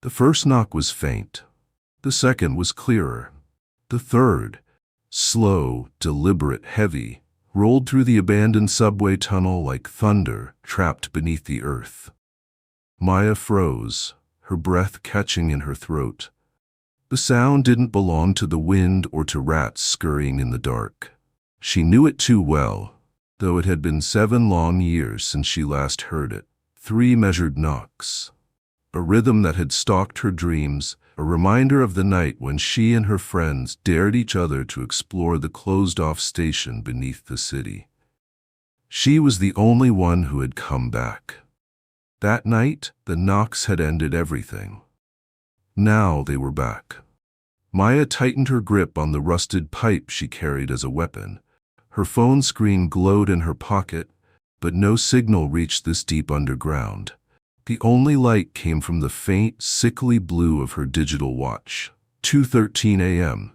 The first knock was faint. The second was clearer. The third, slow, deliberate, heavy, rolled through the abandoned subway tunnel like thunder trapped beneath the earth. Maya froze, her breath catching in her throat. The sound didn't belong to the wind or to rats scurrying in the dark. She knew it too well, though it had been 7 long years since she last heard it. 3 measured knocks. A rhythm that had stalked her dreams, a reminder of the night when she and her friends dared each other to explore the closed-off station beneath the city. She was the only one who had come back. That night, the knocks had ended everything. Now they were back. Maya tightened her grip on the rusted pipe she carried as a weapon. Her phone screen glowed in her pocket, but no signal reached this deep underground. The only light came from the faint, sickly blue of her digital watch. 2:13 a.m.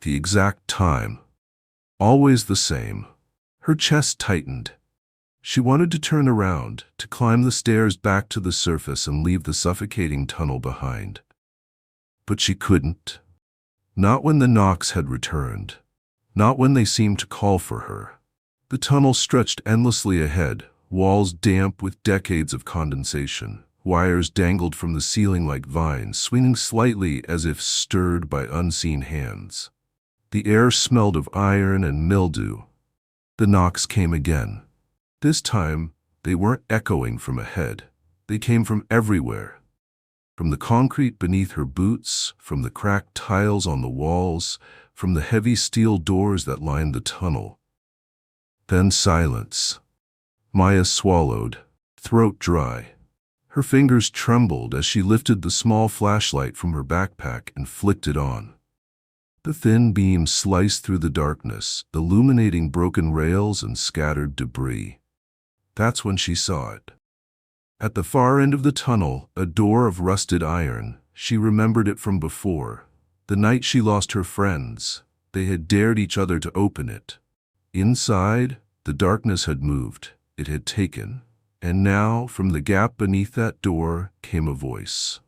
The exact time. Always the same. Her chest tightened. She wanted to turn around, to climb the stairs back to the surface and leave the suffocating tunnel behind. But she couldn't. Not when the knocks had returned. Not when they seemed to call for her. The tunnel stretched endlessly ahead, walls damp with decades of condensation. Wires dangled from the ceiling like vines, swinging slightly as if stirred by unseen hands. The air smelled of iron and mildew. The knocks came again. This time, they weren't echoing from ahead. They came from everywhere. From the concrete beneath her boots, from the cracked tiles on the walls, from the heavy steel doors that lined the tunnel. Then silence. Maya swallowed, throat dry. Her fingers trembled as she lifted the small flashlight from her backpack and flicked it on. The thin beam sliced through the darkness, illuminating broken rails and scattered debris. That's when she saw it. At the far end of the tunnel, a door of rusted iron. She remembered it from before. The night she lost her friends. They had dared each other to open it. Inside, the darkness had moved. It had taken. And now, from the gap beneath that door, came a voice.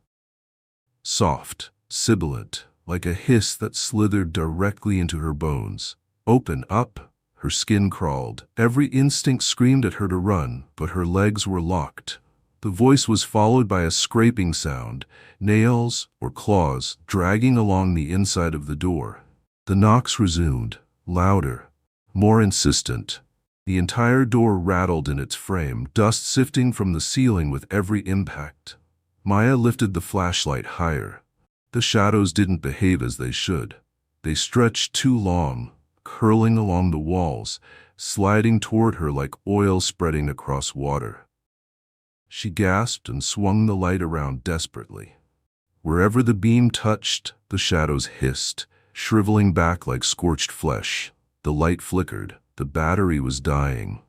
Soft, sibilant, like a hiss that slithered directly into her bones. Open up. Her skin crawled. Every instinct screamed at her to run, but her legs were locked. The voice was followed by a scraping sound, nails or claws dragging along the inside of the door. The knocks resumed, louder, more insistent. The entire door rattled in its frame, dust sifting from the ceiling with every impact. Maya lifted the flashlight higher. The shadows didn't behave as they should. They stretched too long, curling along the walls, sliding toward her like oil spreading across water. She gasped and swung the light around desperately. Wherever the beam touched, the shadows hissed, shriveling back like scorched flesh. The light flickered. The battery was dying.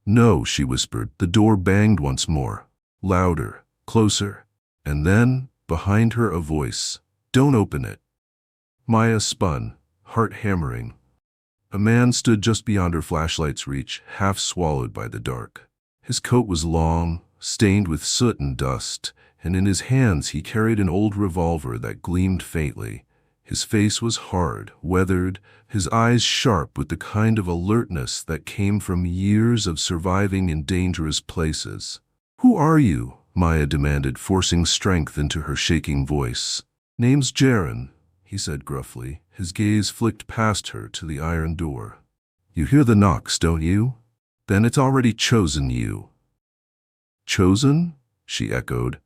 No, she whispered. The door banged once more. Louder, closer. And then, behind her, a voice. Don't open it. Maya spun, heart hammering. A man stood just beyond her flashlight's reach, half swallowed by the dark. His coat was long, stained with soot and dust, and in his hands he carried an old revolver that gleamed faintly. His face was hard, weathered, his eyes sharp with the kind of alertness that came from years of surviving in dangerous places. "Who are you?" Maya demanded, forcing strength into her shaking voice. "Name's Jaren," he said gruffly. His gaze flicked past her to the iron door. "You hear the knocks, don't you? Then it's already chosen you." "Chosen?" she echoed.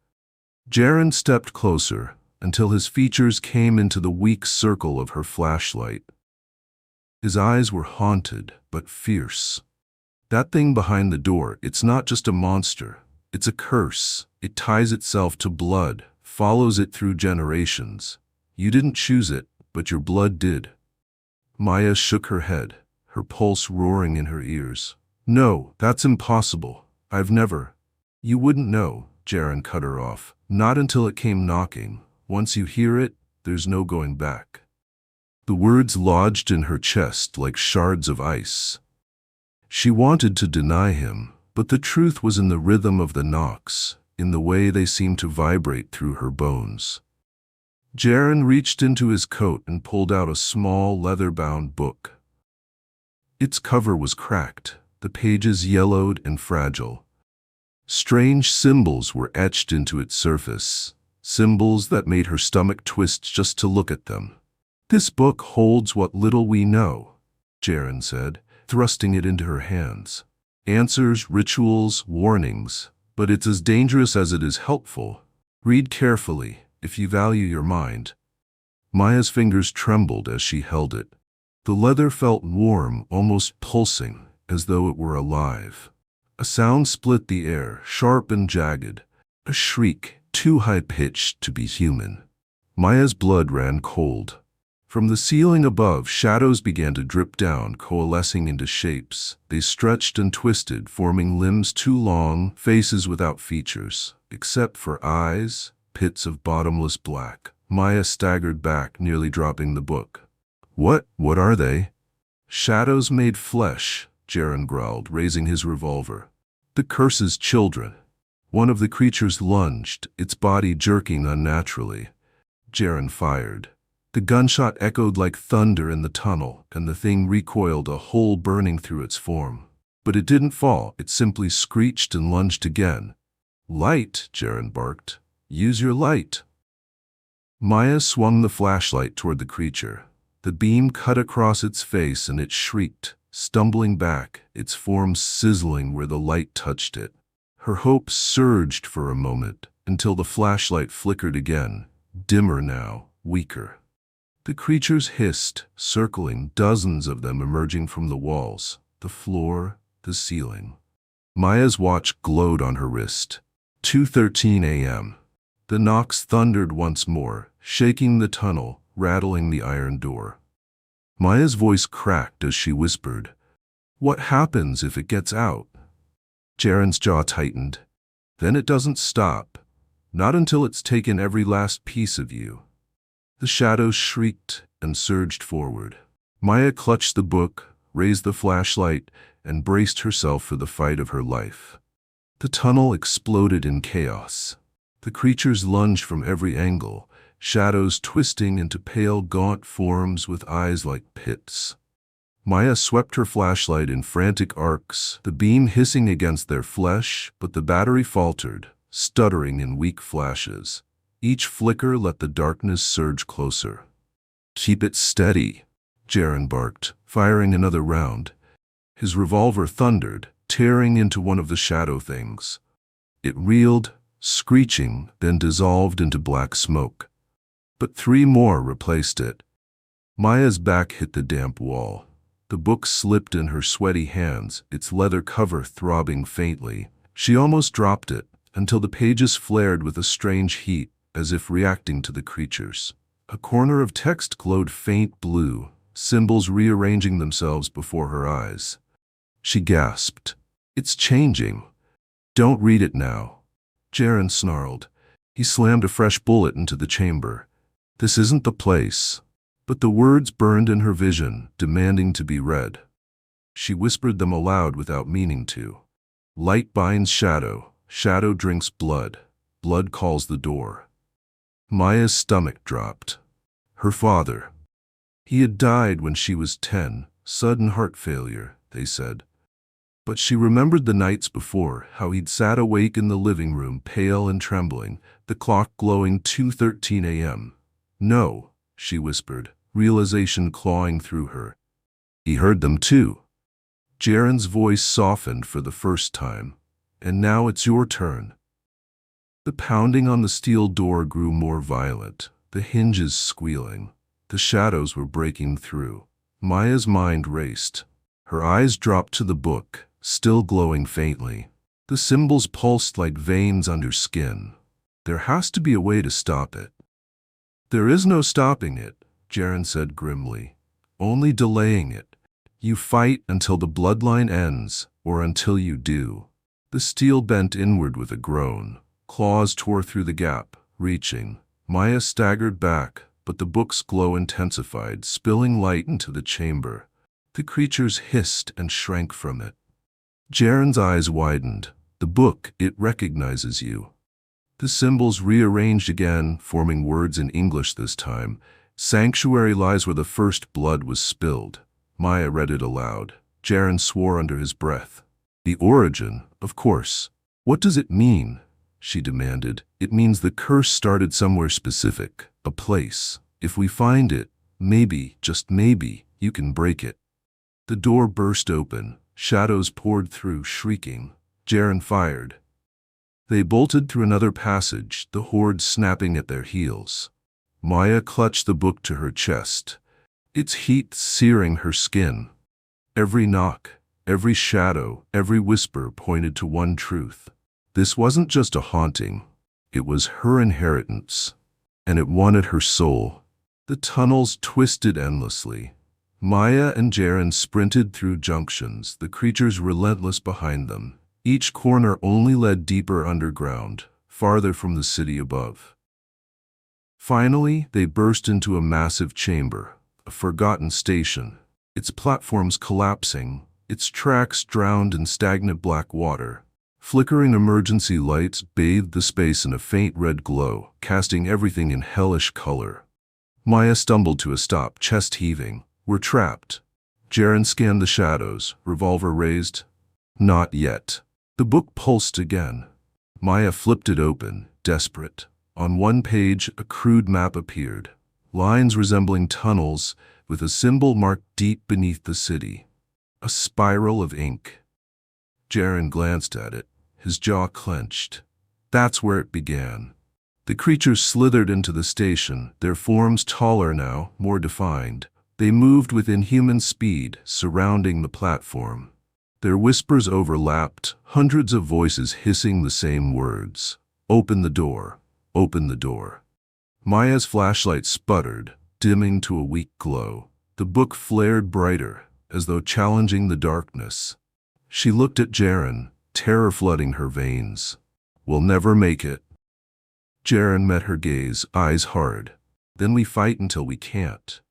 Jaren stepped closer, until his features came into the weak circle of her flashlight. His eyes were haunted, but fierce. "That thing behind the door, it's not just a monster. It's a curse. It ties itself to blood, follows it through generations. You didn't choose it, but your blood did." Maya shook her head, her pulse roaring in her ears. "No, that's impossible. I've never—" "You wouldn't know," Jaren cut her off. "Not until it came knocking. Once you hear it, there's no going back." The words lodged in her chest like shards of ice. She wanted to deny him, but the truth was in the rhythm of the knocks, in the way they seemed to vibrate through her bones. Jaren reached into his coat and pulled out a small leather-bound book. Its cover was cracked, the pages yellowed and fragile. Strange symbols were etched into its surface, symbols that made her stomach twist just to look at them. "This book holds what little we know," Jaren said, thrusting it into her hands. "Answers, rituals, warnings, but it's as dangerous as it is helpful. Read carefully, if you value your mind." Maya's fingers trembled as she held it. The leather felt warm, almost pulsing, as though it were alive. A sound split the air, sharp and jagged, a shriek too high-pitched to be human. Maya's blood ran cold. From the ceiling above, shadows began to drip down, coalescing into shapes. They stretched and twisted, forming limbs too long, faces without features, except for eyes, pits of bottomless black. Maya staggered back, nearly dropping the book. What are they?" "Shadows made flesh," Jaren growled, raising his revolver. "The curse's children." One of the creatures lunged, its body jerking unnaturally. Jaren fired. The gunshot echoed like thunder in the tunnel, and the thing recoiled, a hole burning through its form. But it didn't fall, it simply screeched and lunged again. "Light," Jaren barked. "Use your light." Maya swung the flashlight toward the creature. The beam cut across its face and it shrieked, stumbling back, its form sizzling where the light touched it. Her hope surged for a moment, until the flashlight flickered again, dimmer now, weaker. The creatures hissed, circling, dozens of them emerging from the walls, the floor, the ceiling. Maya's watch glowed on her wrist. 2:13 a.m. The knocks thundered once more, shaking the tunnel, rattling the iron door. Maya's voice cracked as she whispered, "What happens if it gets out?" Jaren's jaw tightened. "Then it doesn't stop. Not until it's taken every last piece of you." The shadows shrieked and surged forward. Maya clutched the book, raised the flashlight, and braced herself for the fight of her life. The tunnel exploded in chaos. The creatures lunged from every angle, shadows twisting into pale, gaunt forms with eyes like pits. Maya swept her flashlight in frantic arcs, the beam hissing against their flesh, but the battery faltered, stuttering in weak flashes. Each flicker let the darkness surge closer. "Keep it steady," Jaren barked, firing another round. His revolver thundered, tearing into one of the shadow things. It reeled, screeching, then dissolved into black smoke. But 3 more replaced it. Maya's back hit the damp wall. The book slipped in her sweaty hands, its leather cover throbbing faintly. She almost dropped it, until the pages flared with a strange heat, as if reacting to the creatures. A corner of text glowed faint blue, symbols rearranging themselves before her eyes. She gasped. "It's changing." "Don't read it now," Jaren snarled. He slammed a fresh bullet into the chamber. "This isn't the place." But the words burned in her vision, demanding to be read. She whispered them aloud without meaning to. "Light binds shadow, shadow drinks blood, blood calls the door." Maya's stomach dropped. Her father. He had died when she was 10, sudden heart failure, they said. But she remembered the nights before, how he'd sat awake in the living room, pale and trembling, the clock glowing 2:13 a.m. "No," she whispered, realization clawing through her. "He heard them too." Jaren's voice softened for the first time. "And now it's your turn." The pounding on the steel door grew more violent, the hinges squealing. The shadows were breaking through. Maya's mind raced. Her eyes dropped to the book, still glowing faintly. The symbols pulsed like veins under skin. There has to be a way to stop it. "There is no stopping it," Jaren said grimly. "Only delaying it. You fight until the bloodline ends, or until you do." The steel bent inward with a groan. Claws tore through the gap, reaching. Maya staggered back, but the book's glow intensified, spilling light into the chamber. The creatures hissed and shrank from it. Jaren's eyes widened. "The book, it recognizes you." The symbols rearranged again, forming words in English this time. Sanctuary lies where the first blood was spilled. Maya read it aloud. Jaren swore under his breath. The origin, of course. What does it mean? She demanded. It means the curse started somewhere specific, a place. If we find it, maybe, just maybe, you can break it. The door burst open. Shadows poured through, shrieking. Jaren fired. They bolted through another passage, the horde snapping at their heels. Maya clutched the book to her chest, its heat searing her skin. Every knock, every shadow, every whisper pointed to one truth. This wasn't just a haunting. It was her inheritance, and it wanted her soul. The tunnels twisted endlessly. Maya and Jaren sprinted through junctions, the creatures relentless behind them. Each corner only led deeper underground, farther from the city above. Finally, they burst into a massive chamber, a forgotten station, its platforms collapsing, its tracks drowned in stagnant black water. Flickering emergency lights bathed the space in a faint red glow, casting everything in hellish color. Maya stumbled to a stop, chest heaving. We're trapped. Jaren scanned the shadows, revolver raised. Not yet. The book pulsed again. Maya flipped it open, desperate. On one page, a crude map appeared. Lines resembling tunnels, with a symbol marked deep beneath the city. A spiral of ink. Jaren glanced at it, his jaw clenched. That's where it began. The creatures slithered into the station, their forms taller now, more defined. They moved with inhuman speed, surrounding the platform. Their whispers overlapped, hundreds of voices hissing the same words. Open the door. Open the door. Maya's flashlight sputtered, dimming to a weak glow. The book flared brighter, as though challenging the darkness. She looked at Jaren, terror flooding her veins. We'll never make it. Jaren met her gaze, eyes hard. Then we fight until we can't.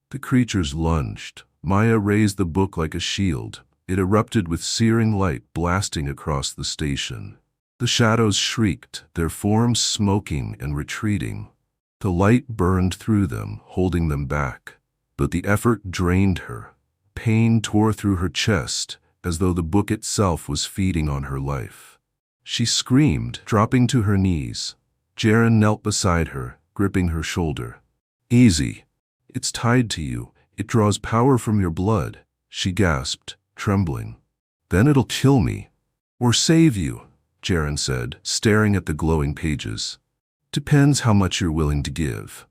The creatures lunged. Maya raised the book like a shield. It erupted with searing light blasting across the station. The shadows shrieked, their forms smoking and retreating. The light burned through them, holding them back. But the effort drained her. Pain tore through her chest, as though the book itself was feeding on her life. She screamed, dropping to her knees. Jaren knelt beside her, gripping her shoulder. Easy. It's tied to you. It draws power from your blood, she gasped, trembling. Then it'll kill me. Or save you, Jaren said, staring at the glowing pages. Depends how much you're willing to give.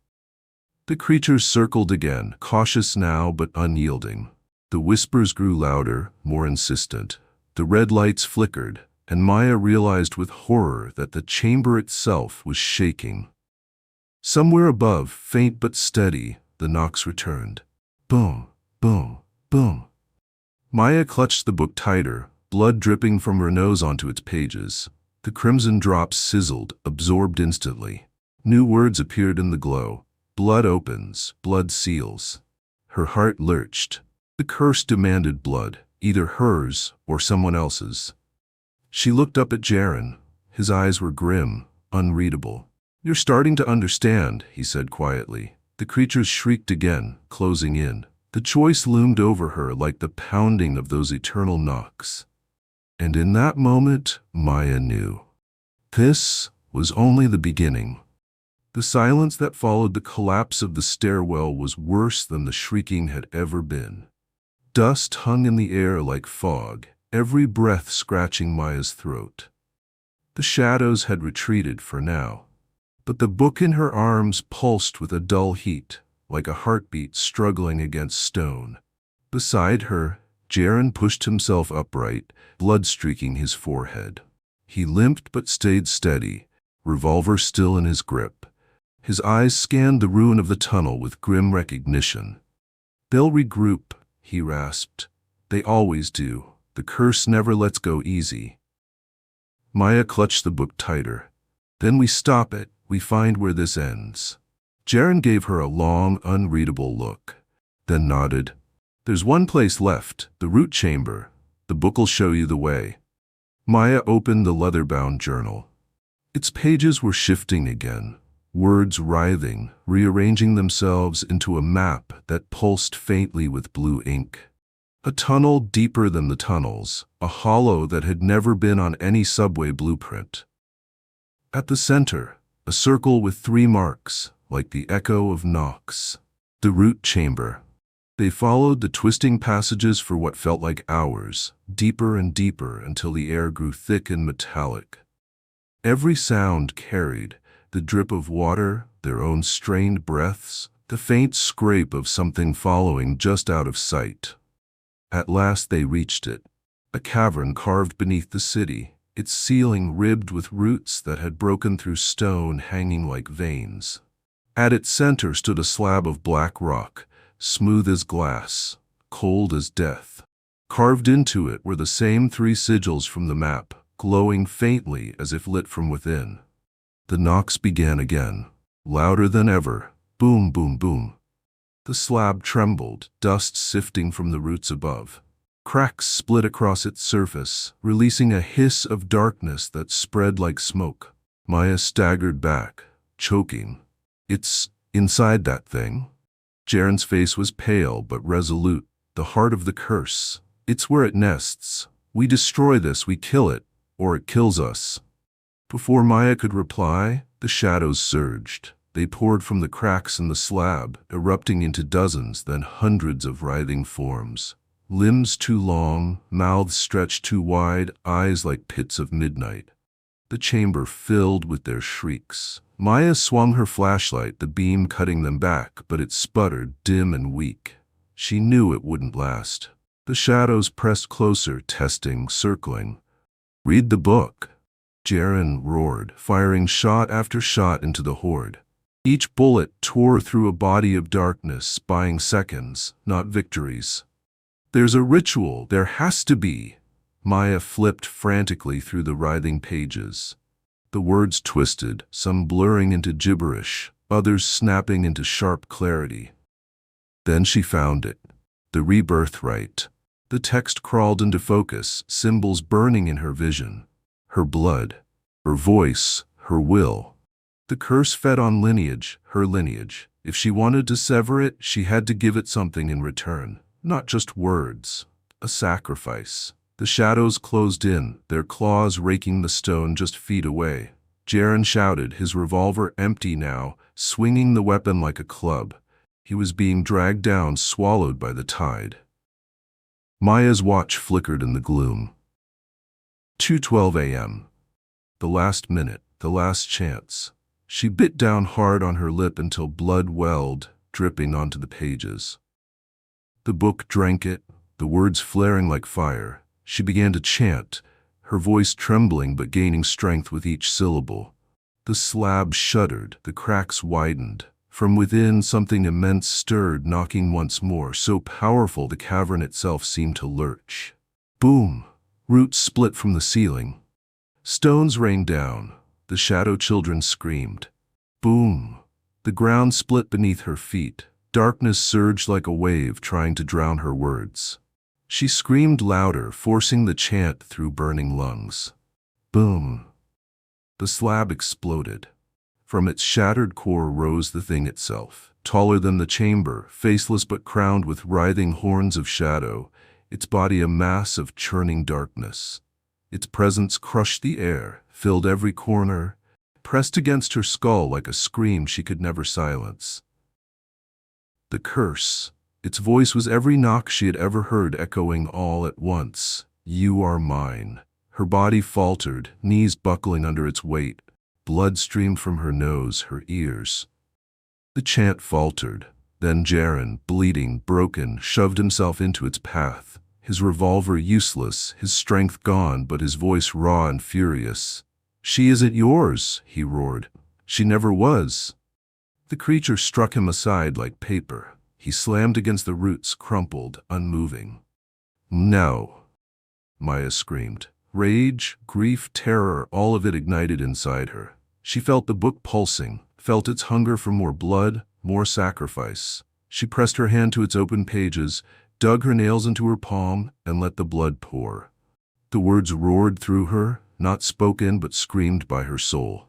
The creatures circled again, cautious now but unyielding. The whispers grew louder, more insistent. The red lights flickered, and Maya realized with horror that the chamber itself was shaking. Somewhere above, faint but steady, the knocks returned. Boom, boom, boom. Maya clutched the book tighter, blood dripping from her nose onto its pages. The crimson drops sizzled, absorbed instantly. New words appeared in the glow. Blood opens, blood seals. Her heart lurched. The curse demanded blood, either hers or someone else's. She looked up at Jaren. His eyes were grim, unreadable. You're starting to understand, he said quietly. The creatures shrieked again, closing in. The choice loomed over her like the pounding of those eternal knocks. And in that moment, Maya knew. This was only the beginning. The silence that followed the collapse of the stairwell was worse than the shrieking had ever been. Dust hung in the air like fog, every breath scratching Maya's throat. The shadows had retreated for now. But the book in her arms pulsed with a dull heat, like a heartbeat struggling against stone. Beside her, Jaren pushed himself upright, blood streaking his forehead. He limped but stayed steady, revolver still in his grip. His eyes scanned the ruin of the tunnel with grim recognition. They'll regroup, he rasped. They always do. The curse never lets go easy. Maya clutched the book tighter. Then we stop it. We find where this ends. Jaren gave her a long, unreadable look, then nodded. There's one place left, the root chamber. The book'll show you the way. Maya opened the leather-bound journal. Its pages were shifting again, words writhing, rearranging themselves into a map that pulsed faintly with blue ink. A tunnel deeper than the tunnels, a hollow that had never been on any subway blueprint. At the center, a circle with 3 marks, like the echo of Nox. The root chamber. They followed the twisting passages for what felt like hours, deeper and deeper until the air grew thick and metallic. Every sound carried, the drip of water, their own strained breaths, the faint scrape of something following just out of sight. At last they reached it, a cavern carved beneath the city, its ceiling ribbed with roots that had broken through stone hanging like veins. At its center stood a slab of black rock, smooth as glass, cold as death. Carved into it were the same 3 sigils from the map, glowing faintly as if lit from within. The knocks began again, louder than ever, boom, boom, boom. The slab trembled, dust sifting from the roots above. Cracks split across its surface, releasing a hiss of darkness that spread like smoke. Maya staggered back, choking. "It's inside that thing?" Jaren's face was pale but resolute, the heart of the curse. "It's where it nests. We destroy this, we kill it, or it kills us." Before Maya could reply, the shadows surged. They poured from the cracks in the slab, erupting into dozens, then hundreds of writhing forms. Limbs too long, mouths stretched too wide, eyes like pits of midnight. The chamber filled with their shrieks. Maya swung her flashlight, the beam cutting them back, but it sputtered, dim and weak. She knew it wouldn't last. The shadows pressed closer, testing, circling. "Read the book," Jaren roared, firing shot after shot into the horde. Each bullet tore through a body of darkness, buying seconds, not victories. "There's a ritual, there has to be." Maya flipped frantically through the writhing pages. The words twisted, some blurring into gibberish, others snapping into sharp clarity. Then she found it. The rebirth rite. The text crawled into focus, symbols burning in her vision. Her blood, her voice, her will. The curse fed on lineage, her lineage. If she wanted to sever it, she had to give it something in return. Not just words. A sacrifice. The shadows closed in, their claws raking the stone just feet away. Jaren shouted, his revolver empty now, swinging the weapon like a club. He was being dragged down, swallowed by the tide. Maya's watch flickered in the gloom. 2:12 a.m. The last minute, the last chance. She bit down hard on her lip until blood welled, dripping onto the pages. The book drank it, the words flaring like fire. She began to chant, her voice trembling but gaining strength with each syllable. The slab shuddered, the cracks widened. From within, something immense stirred, knocking once more, so powerful the cavern itself seemed to lurch. Boom! Roots split from the ceiling. Stones rained down. The shadow children screamed. Boom! The ground split beneath her feet. Darkness surged like a wave, trying to drown her words. She screamed louder, forcing the chant through burning lungs. Boom! The slab exploded. From its shattered core rose the thing itself, taller than the chamber, faceless but crowned with writhing horns of shadow, its body a mass of churning darkness. Its presence crushed the air, filled every corner, pressed against her skull like a scream she could never silence. The curse. Its voice was every knock she had ever heard, echoing all at once. "You are mine." Her body faltered, knees buckling under its weight. Blood streamed from her nose, her ears. The chant faltered. Then Jaren, bleeding, broken, shoved himself into its path. His revolver useless, his strength gone, but his voice raw and furious. "She isn't yours," he roared. "She never was." The creature struck him aside like paper. He slammed against the roots, crumpled, unmoving. "No!" Maya screamed. Rage, grief, terror, all of it ignited inside her. She felt the book pulsing, felt its hunger for more blood, more sacrifice. She pressed her hand to its open pages, dug her nails into her palm, and let the blood pour. The words roared through her, not spoken but screamed by her soul.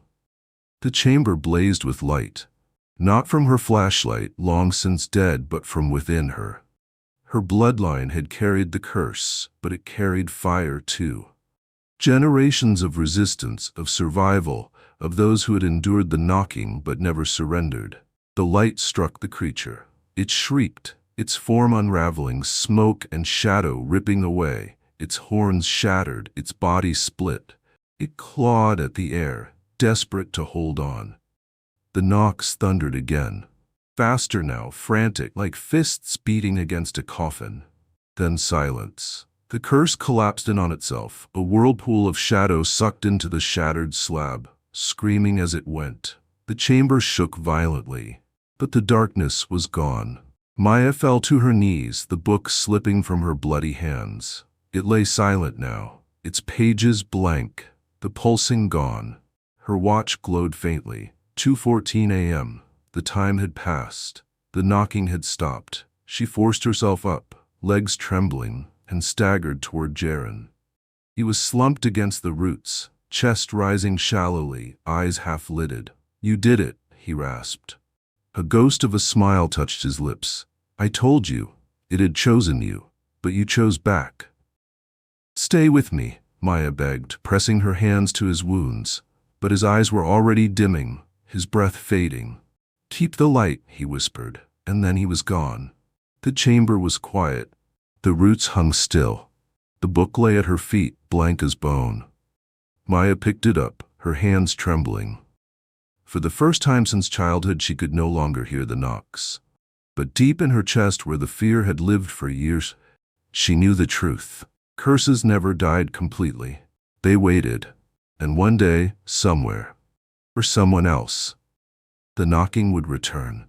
The chamber blazed with light, not from her flashlight, long since dead, but from within her. Her bloodline had carried the curse, but it carried fire too. Generations of resistance, of survival, of those who had endured the knocking but never surrendered. The light struck the creature. It shrieked, its form unraveling, smoke and shadow ripping away, its horns shattered, its body split. It clawed at the air, desperate to hold on. The knocks thundered again. Faster now, frantic, like fists beating against a coffin. Then silence. The curse collapsed in on itself, a whirlpool of shadow sucked into the shattered slab, screaming as it went. The chamber shook violently, but the darkness was gone. Maya fell to her knees, the book slipping from her bloody hands. It lay silent now, its pages blank, the pulsing gone. Her watch glowed faintly. 2:14 a.m. The time had passed. The knocking had stopped. She forced herself up, legs trembling, and staggered toward Jaren. He was slumped against the roots, chest rising shallowly, eyes half-lidded. "You did it," he rasped. A ghost of a smile touched his lips. "I told you. It had chosen you, but you chose back." "Stay with me," Maya begged, pressing her hands to his wounds. But his eyes were already dimming, his breath fading. "Keep the light," he whispered, and then he was gone. The chamber was quiet. The roots hung still. The book lay at her feet, blank as bone. Maya picked it up, her hands trembling. For the first time since childhood, she could no longer hear the knocks. But deep in her chest, where the fear had lived for years, she knew the truth. Curses never died completely. They waited, and one day, somewhere, for someone else, the knocking would return.